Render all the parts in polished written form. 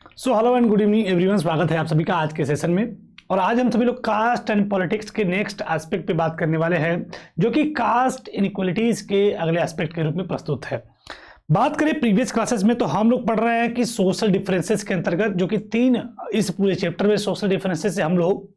Hello and good evening everyone, स्वागत है आप सभी का आज के सेशन में। और आज हम सभी लोग कास्ट एंड पॉलिटिक्स के नेक्स्ट एस्पेक्ट पे बात करने वाले हैं, जो कि कास्ट इनइक्वालिटीज के अगले एस्पेक्ट के रूप में प्रस्तुत है। बात करें प्रीवियस क्लासेस में तो हम लोग पढ़ रहे हैं कि सोशल डिफरेंसेस के अंतर्गत, जो कि तीन इस पूरे चैप्टर में सोशल डिफरेंसेस से हम लोग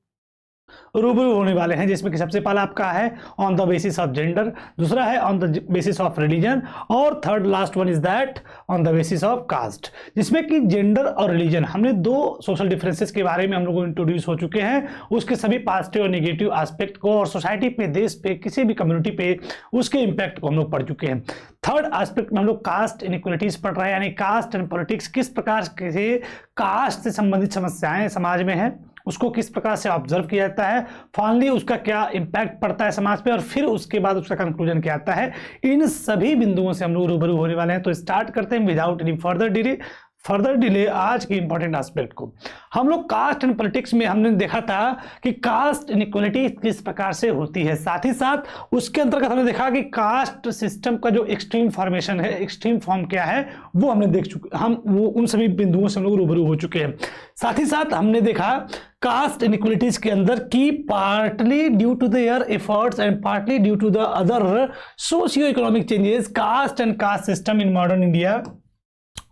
रूबरू होने वाले हैं, जिसमें कि सबसे पहला आपका है on the basis of gender, दूसरा है on the basis of religion, और third last one is that on the basis of caste. जिसमें कि जेंडर और रिलीजन हमने दो सोशल डिफरेंसेस के बारे में हम लोग इंट्रोड्यूस हो चुके हैं, उसके सभी पॉजिटिव और नेगेटिव एस्पेक्ट को, और सोसाइटी पे, देश पे, किसी भी कम्युनिटी पे उसके इंपैक्ट को हम लोग पढ़ चुके हैं। थर्ड एस्पेक्ट में हम लोग कास्ट इनइक्वालिटीज पढ़ रहे हैं, यानी कास्ट एंड पॉलिटिक्स, किस प्रकार से कास्ट से संबंधित समस्याएं समाज में हैं, उसको किस प्रकार से ऑब्जर्व किया जाता है, फाइनली उसका क्या इंपैक्ट पड़ता है समाज पे, और फिर उसके बाद उसका कंक्लूजन क्या आता है। इन सभी बिंदुओं से हम लोग रूबरू होने वाले हैं। तो स्टार्ट करते हैं विदाउट एनी फर्दर डिले आज के इंपॉर्टेंट एस्पेक्ट को। हम लोग कास्ट एंड पॉलिटिक्स में हमने देखा था कि कास्ट इनइक्वालिटी किस प्रकार से होती है, साथ ही साथ उसके अंतर्गत हमने देखा कि कास्ट सिस्टम का जो एक्सट्रीम फॉर्मेशन है, एक्सट्रीम फॉर्म क्या है, वो हमने देख चुके, हम वो उन सभी बिंदुओं से हम लोग रूबरू हो चुके हैं। साथ ही साथ हमने देखा कास्ट इनइक्वालिटीज के अंदर की partly due to their efforts and partly due to the other socio economic changes, caste and caste system in modern India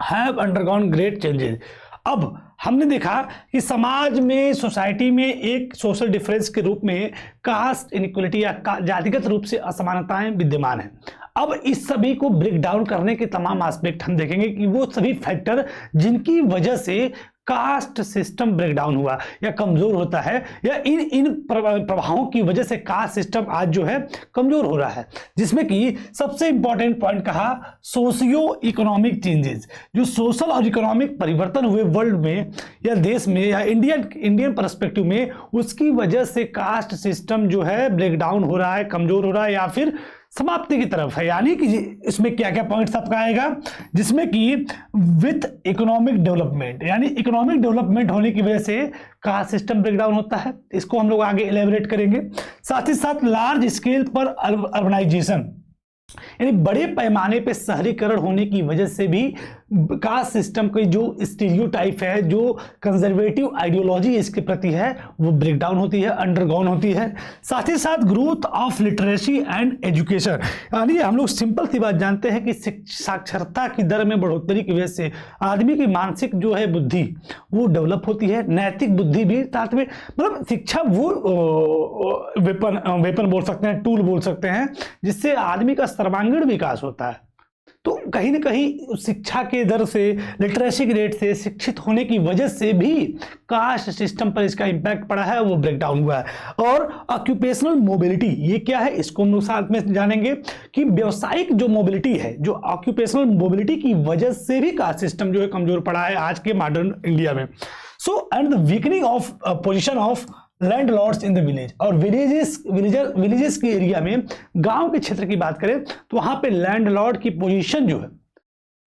have undergone great changes. अब हमने देखा कि समाज में, सोसाइटी में एक सोशल डिफरेंस के रूप में कास्ट इनइक्वालिटी या जातिगत रूप से असमानताएं विद्यमान हैं। अब इस सभी को ब्रेक डाउन करने के तमाम एस्पेक्ट हम देखेंगे कि वो सभी फैक्टर जिनकी वजह से कास्ट सिस्टम ब्रेकडाउन हुआ या कमजोर होता है, या इन प्रभावों की वजह से कास्ट सिस्टम आज जो है कमजोर हो रहा है। जिसमें कि सबसे इंपॉर्टेंट पॉइंट कहा सोशियो इकोनॉमिक चेंजेस, जो सोशल और इकोनॉमिक परिवर्तन हुए वर्ल्ड में या देश में या इंडियन पर्सपेक्टिव में, उसकी वजह से कास्ट सिस्टम जो है ब्रेकडाउन हो रहा है, कमजोर हो रहा है, या फिर समाप्ति की तरफ है। यानी कि इसमें क्या क्या पॉइंट्स आपका आएगा, जिसमें कि विथ इकोनॉमिक डेवलपमेंट, यानी इकोनॉमिक डेवलपमेंट होने की वजह से कास्ट सिस्टम ब्रेकडाउन होता है, इसको हम लोग आगे एलेबरेट करेंगे। साथ ही साथ लार्ज स्केल पर अर्बनाइजेशन, यानी बड़े पैमाने पे शहरीकरण होने की वजह से भी कास्ट सिस्टम की जो स्टीरियोटाइप है, जो कंजर्वेटिव आइडियोलॉजी इसके प्रति है, वो ब्रेकडाउन होती है, अंडरगॉन होती है। साथ ही साथ growth of literacy and education, यानी हम लोग सिंपल सी बात जानते हैं कि साक्षरता की दर में बढ़ोतरी की वजह से आदमी की मानसिक जो है बुद्धि वो डेवलप होती है, नैतिक बुद्धि भी साथ में, मतलब शिक्षा वो वेपन बोल सकते हैं, टूल बोल सकते हैं, जिससे आदमी का सर्वांगीण विकास होता है। तो कहीं ना कहीं शिक्षा के दर से, लिटरेसी के रेट से, शिक्षित होने की वजह से भी कास्ट सिस्टम पर इसका इंपैक्ट पड़ा है, वो ब्रेकडाउन हुआ है। और ऑक्यूपेशनल मोबिलिटी, ये क्या है, इसको हम लोग साथ में जानेंगे कि व्यावसायिक जो मोबिलिटी है, जो ऑक्यूपेशनल मोबिलिटी की वजह से भी कास्ट सिस्टम जो है कमजोर पड़ा है आज के मॉडर्न इंडिया में। So and the weakening of position of landlords in the village, और विलेजेस के एरिया में, गांव के क्षेत्र की बात करें तो वहां पे लैंडलॉर्ड की पोजीशन जो है,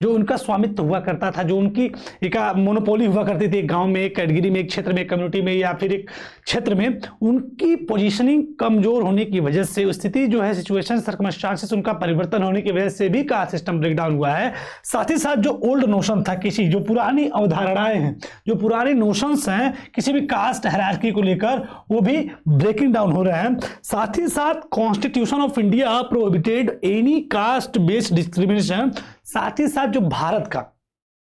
जो उनका स्वामित्व हुआ करता था, जो उनकी एक मोनोपोली हुआ करती थी, एक गांव में, एक कैटेगरी में, एक क्षेत्र में, एक कम्युनिटी में, या फिर एक क्षेत्र में, उनकी पोजीशनिंग कमजोर होने की वजह से, स्थिति जो है, सिचुएशन, सर्कमस्टांसेस, उनका परिवर्तन होने की वजह से भी कास्ट सिस्टम ब्रेकडाउन हुआ है। साथ ही साथ जो ओल्ड नोशन था, किसी जो पुरानी अवधारणाएं हैं, जो पुराने नोशंस हैं किसी भी कास्ट हायरार्की को लेकर, वो भी ब्रेकिंग डाउन हो रहे हैं। साथ ही साथ constitution of India prohibited any caste based discrimination, साथ ही साथ जो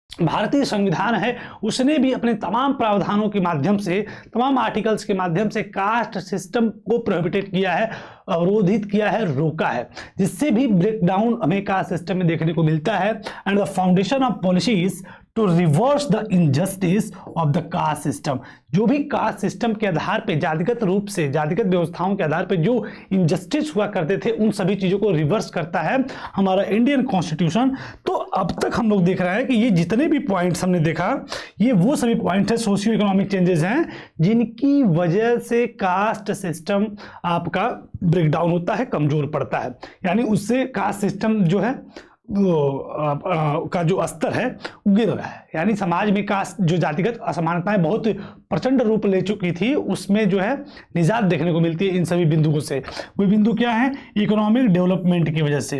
भारतीय संविधान है, उसने भी अपने तमाम प्रावधानों के माध्यम से, तमाम आर्टिकल्स के माध्यम से कास्ट सिस्टम को प्रोहिबिटेड किया है, अवरोधित किया है, रोका है, जिससे भी ब्रेकडाउन हमें कास्ट सिस्टम में देखने को मिलता है। And the foundation of policies to reverse the injustice of the caste system, जो भी कास्ट सिस्टम के आधार पे, जातिगत रूप से, जातिगत व्यवस्थाओं के आधार पे जो इनजस्टिस हुआ करते थे, उन सभी चीजों को रिवर्स करता है हमारा इंडियन कॉन्स्टिट्यूशन। तो अब तक हम लोग देख रहे हैं कि ये जितने भी पॉइंट्स हमने देखा, ये वो सभी पॉइंट है, सोशियो इकोनॉमिक चेंजेस हैं, जिनकी वजह से कास्ट सिस्टम आपका ब्रेकडाउन होता है, कमजोर पड़ता है, यानी उससे कास्ट सिस्टम जो है का जो स्तर है गिर रहा है। यानी समाज में कास्ट जो जातिगत असमानताएं बहुत प्रचंड रूप ले चुकी थी, उसमें जो है निजात देखने को मिलती है इन सभी बिंदुओं से। वो बिंदु क्या है? इकोनॉमिक डेवलपमेंट की वजह से,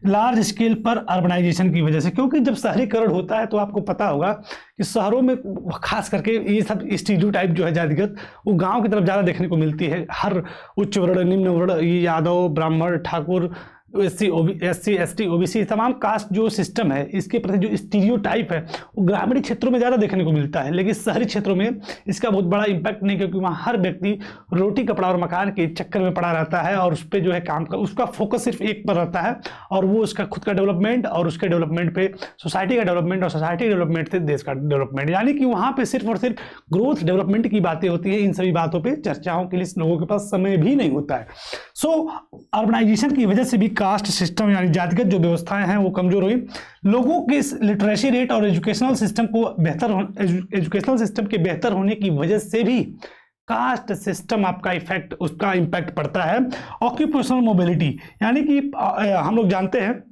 लार्ज स्केल पर अर्बनाइजेशन की वजह से। क्योंकि जब शहरीकरण होता है तो आपको पता होगा कि शहरों में खास करके ये सब स्टीरियोटाइप जो है जातिगत, वो गांव की तरफ ज़्यादा देखने को मिलती है। हर उच्च वर्ण, निम्न वर्ण, यादव, ब्राह्मण, ठाकुर, एससी, एसटी, ओबीसी, तमाम कास्ट जो सिस्टम है, इसके प्रति जो स्टीरियोटाइप है वो ग्रामीण क्षेत्रों में ज़्यादा देखने को मिलता है। लेकिन शहरी क्षेत्रों में इसका बहुत बड़ा इम्पैक्ट नहीं, क्योंकि वहाँ हर व्यक्ति रोटी, कपड़ा और मकान के चक्कर में पड़ा रहता है और उस पर जो है काम कर, उसका फोकस सिर्फ एक पर रहता है, और वो उसका खुद का डेवलपमेंट और उसके डेवलपमेंट पे सोसाइटी का डेवलपमेंट, और सोसाइटी डेवलपमेंट से देश का डेवलपमेंट। यानी कि वहाँ पे सिर्फ और सिर्फ ग्रोथ डेवलपमेंट की बातें होती है। इन सभी बातों पर चर्चाओं के लिए लोगों के पास समय भी नहीं होता है। सो अर्बनाइजेशन की वजह से भी कास्ट सिस्टम यानी जातिगत जो व्यवस्थाएं हैं वो कमजोर हुई। लोगों के लिटरेसी रेट और एजुकेशनल सिस्टम के बेहतर होने की वजह से भी कास्ट सिस्टम आपका इफेक्ट, उसका इम्पैक्ट पड़ता है। ऑक्यूपेशनल मोबिलिटी, यानी कि हम लोग जानते हैं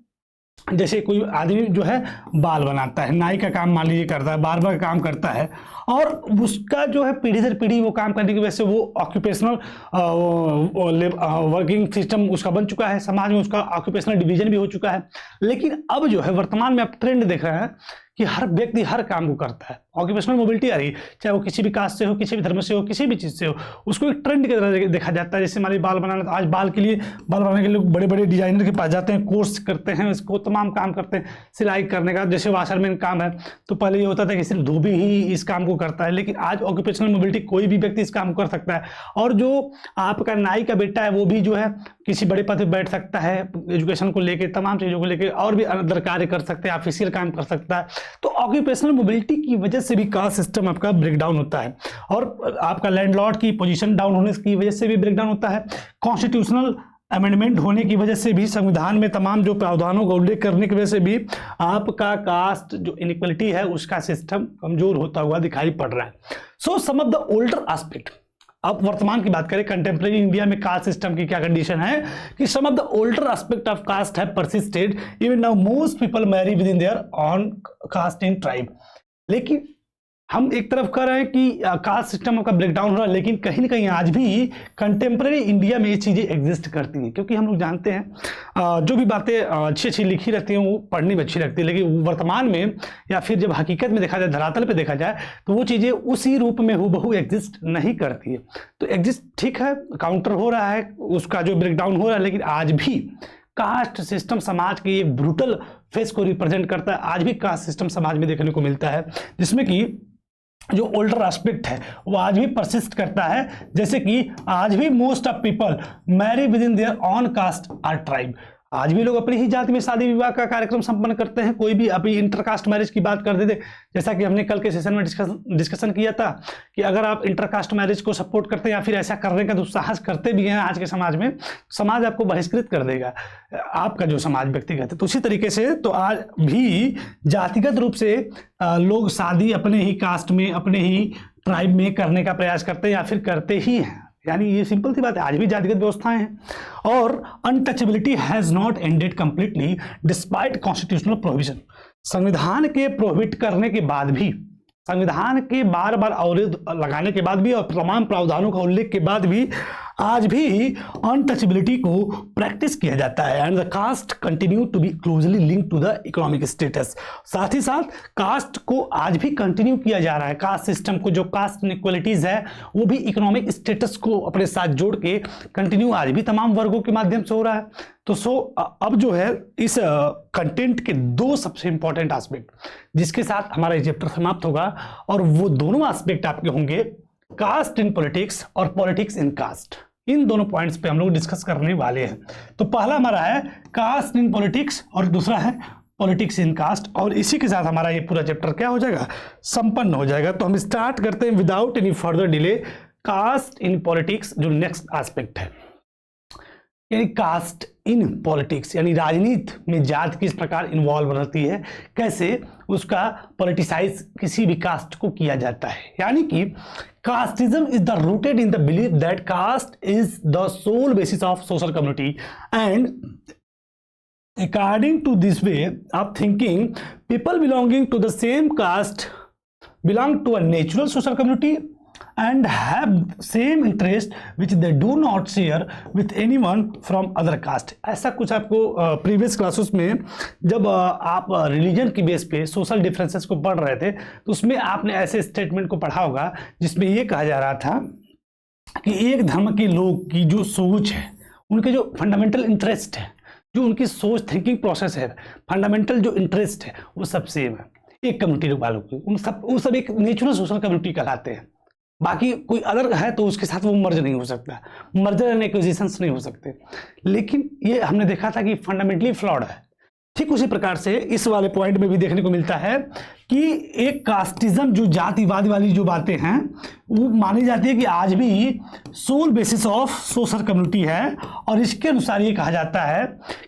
जैसे कोई आदमी जो है बाल बनाता है, नाई का काम मान लीजिए करता है, बार्बर का काम करता है, और उसका जो है पीढ़ी दर पीढ़ी वो काम करने की वजह से वो ऑक्यूपेशनल वर्किंग सिस्टम उसका बन चुका है, समाज में उसका ऑक्यूपेशनल डिवीजन भी हो चुका है। लेकिन अब जो है वर्तमान में आप ट्रेंड देख रहे हैं कि हर व्यक्ति हर काम को करता है, ऑक्यूपेशनल मोबिलिटी आ रही, चाहे वो किसी भी कास्ट से हो, किसी भी धर्म से हो, किसी भी चीज़ से हो, उसको एक ट्रेंड की तरह देखा जाता है। जैसे मान लीजिए बाल बनाना, तो आज बाल बनाने के लिए बड़े बड़े डिजाइनर के पास जाते हैं, कोर्स करते हैं, इसको तमाम काम करते हैं, सिलाई करने का, जैसे वाशरमैन काम है, तो पहले ये होता था कि सिर्फ धोबी ही इस काम को करता है, लेकिन आज ऑक्यूपेशनल मोबिलिटी कोई भी व्यक्ति इस काम को कर सकता है। और जो आपका नाई का बेटा है वो भी जो है किसी बड़े पद पर बैठ सकता है, एजुकेशन को लेकर, तमाम चीज़ों को लेकर, और भी अदर कार्य कर सकते हैं, ऑफिशियल काम कर सकता है। तो ऑक्यूपेशनल मोबिलिटी की वजह से भी कास्ट सिस्टम आपका ब्रेकडाउन होता है, और आपका लैंडलॉर्ड की पोजीशन डाउन होने की वजह से भी ब्रेकडाउन होता है। कॉन्स्टिट्यूशनल अमेंडमेंट होने की वजह से भी, संविधान में तमाम जो प्रावधानों का उल्लेख करने की वजह से भी आपका कास्ट जो इनइक्वलिटी है उसका सिस्टम कमजोर होता हुआ दिखाई पड़ रहा है। So some of the older aspect, अब वर्तमान की बात करें, कंटेम्प्रेरी इंडिया में कास्ट सिस्टम की क्या कंडीशन है कि some of the older aspect of caste have persisted, even now most people marry within their own caste in tribe. लेकिन हम एक तरफ कह रहे हैं कि कास्ट सिस्टम का ब्रेकडाउन हो रहा है, लेकिन कहीं ना कहीं आज भी कंटेम्प्रेरी इंडिया में ये चीज़ें एग्जिस्ट करती हैं, क्योंकि हम लोग जानते हैं जो भी बातें अच्छी अच्छी लिखी रहती हैं वो पढ़ने में अच्छी लगती है, लेकिन वर्तमान में या फिर जब हकीकत में देखा जाए, धरातल पे देखा जाए, तो वो चीज़ें उसी रूप में हूबहू एग्जिस्ट नहीं करती है। तो एग्जिस्ट ठीक है, काउंटर हो रहा है, उसका जो ब्रेकडाउन हो रहा है, लेकिन आज भी कास्ट सिस्टम समाज के एक ब्रूटल फेस को रिप्रेजेंट करता है। आज भी कास्ट सिस्टम समाज में देखने को मिलता है, जिसमें कि जो ओल्डर एस्पेक्ट है वो आज भी परसिस्ट करता है। जैसे कि आज भी most of people marry within their own caste और ट्राइब, आज भी लोग अपनी ही जाति में शादी विवाह का कार्यक्रम संपन्न करते हैं। कोई भी अभी इंटरकास्ट मैरिज की बात कर देते, जैसा कि हमने कल के सेशन में डिस्कशन किया था कि अगर आप इंटरकास्ट मैरिज को सपोर्ट करते हैं या फिर ऐसा करने का दुस्साहस करते भी हैं आज के समाज में, समाज आपको बहिष्कृत कर देगा, आपका जो समाज व्यक्तिगत है। तो उसी तरीके से तो आज भी जातिगत रूप से लोग शादी अपने ही कास्ट में, अपने ही ट्राइब में करने का प्रयास करते हैं या फिर करते ही हैं। यानी ये सिंपल सी बात है, आज भी जातिगत व्यवस्थाएं हैं। और untouchability has not ended completely despite constitutional provision, संविधान के प्रोहिबिट करने के बाद भी, संविधान के बार बार अवरोध लगाने के बाद भी और तमाम प्रावधानों का उल्लेख के बाद भी आज भी अनटचेबिलिटी को प्रैक्टिस किया जाता है। And the caste continue to be closely link to the economic status, साथ ही साथ कास्ट को आज भी कंटिन्यू किया जा रहा है। कास्ट सिस्टम को, जो कास्ट इनइक्वालिटीज है वो भी इकोनॉमिक स्टेटस को अपने साथ जोड़ के कंटिन्यू आज भी तमाम वर्गों के माध्यम से हो रहा है। तो अब जो है इस कंटेंट के दो सबसे इंपॉर्टेंट एस्पेक्ट जिसके साथ हमारा ये चैप्टर समाप्त होगा, और वो दोनों एस्पेक्ट आपके होंगे कास्ट इन पॉलिटिक्स और पॉलिटिक्स इन कास्ट। इन दोनों पॉइंट्स पे हम लोग डिस्कस करने वाले हैं। तो पहला हमारा है कास्ट इन पॉलिटिक्स और दूसरा है पॉलिटिक्स इन कास्ट, और इसी के साथ हमारा ये पूरा चैप्टर क्या हो जाएगा, संपन्न हो जाएगा। तो हम स्टार्ट करते हैं without any further delay caste in politics, जो नेक्स्ट एस्पेक्ट है, यानी कास्ट इन पॉलिटिक्स, यानी राजनीति में जात किस प्रकार इन्वॉल्व रहती है, कैसे उसका पॉलिटिसाइज किसी भी कास्ट को किया जाता है। यानी कि casteism is the rooted in the belief that caste is the sole basis of social community and According to this way of thinking, people belonging to the same caste belong to a natural social community and have same interest which they do not share with anyone from other caste. ऐसा कुछ आपको previous classes में जब आप religion की base पे social differences को पढ़ रहे थे तो उसमें आपने ऐसे स्टेटमेंट को पढ़ा होगा जिसमें ये कहा जा रहा था कि एक धर्म के लोग की जो सोच है, उनके जो फंडामेंटल इंटरेस्ट है, जो उनकी सोच थिंकिंग प्रोसेस है, फंडामेंटल जो इंटरेस्ट है वो सब सेम है एक कम्युनिटी वालों की। वो सब एक नेचुरल सोशल कम्युनिटी कहलाते हैं। बाकी कोई अदर है तो उसके साथ वो मर्ज नहीं हो सकता, मर्जर एंड एक्विजिशंस नहीं हो सकते। लेकिन ये हमने देखा था कि फंडामेंटली फ्लॉड है। ठीक उसी प्रकार से इस वाले पॉइंट में भी देखने को मिलता है कि एक कास्टिज्म जो जातिवाद वाली जो बातें हैं वो मानी जाती है कि आज भी sole basis of social community है। और इसके अनुसार ये कहा जाता है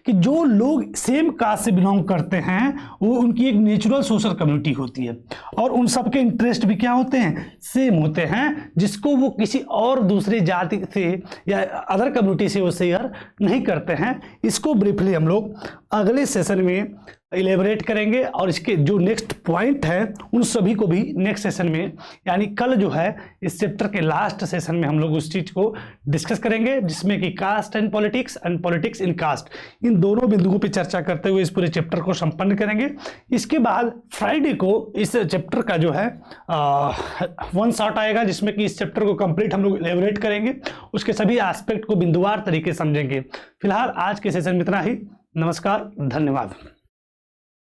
कि जो लोग सेम कास्ट से बिलोंग करते हैं वो उनकी एक नेचुरल सोशल कम्युनिटी होती है और उन सबके इंटरेस्ट भी क्या होते हैं, सेम होते हैं, जिसको वो किसी और दूसरी जाति से या अदर कम्युनिटी से वो शेयर नहीं करते हैं। इसको ब्रीफली हम लोग अगले सेशन में इलेबरेट करेंगे और इसके जो नेक्स्ट पॉइंट है उन सभी को भी नेक्स्ट सेशन में, यानी कल जो है इस चैप्टर के लास्ट सेशन में हम लोग उस चीज़ को डिस्कस करेंगे जिसमें कि caste and politics in caste, इन दोनों बिंदुओं पे चर्चा करते हुए इस पूरे चैप्टर को संपन्न करेंगे। इसके बाद फ्राइडे को इस चैप्टर का जो है वन शॉट आएगा जिसमें कि इस चैप्टर को कंप्लीट हम लोग इलेबरेट करेंगे, उसके सभी एस्पेक्ट को बिंदुवार तरीके समझेंगे। फिलहाल आज के सेशन में इतना ही। नमस्कार, धन्यवाद।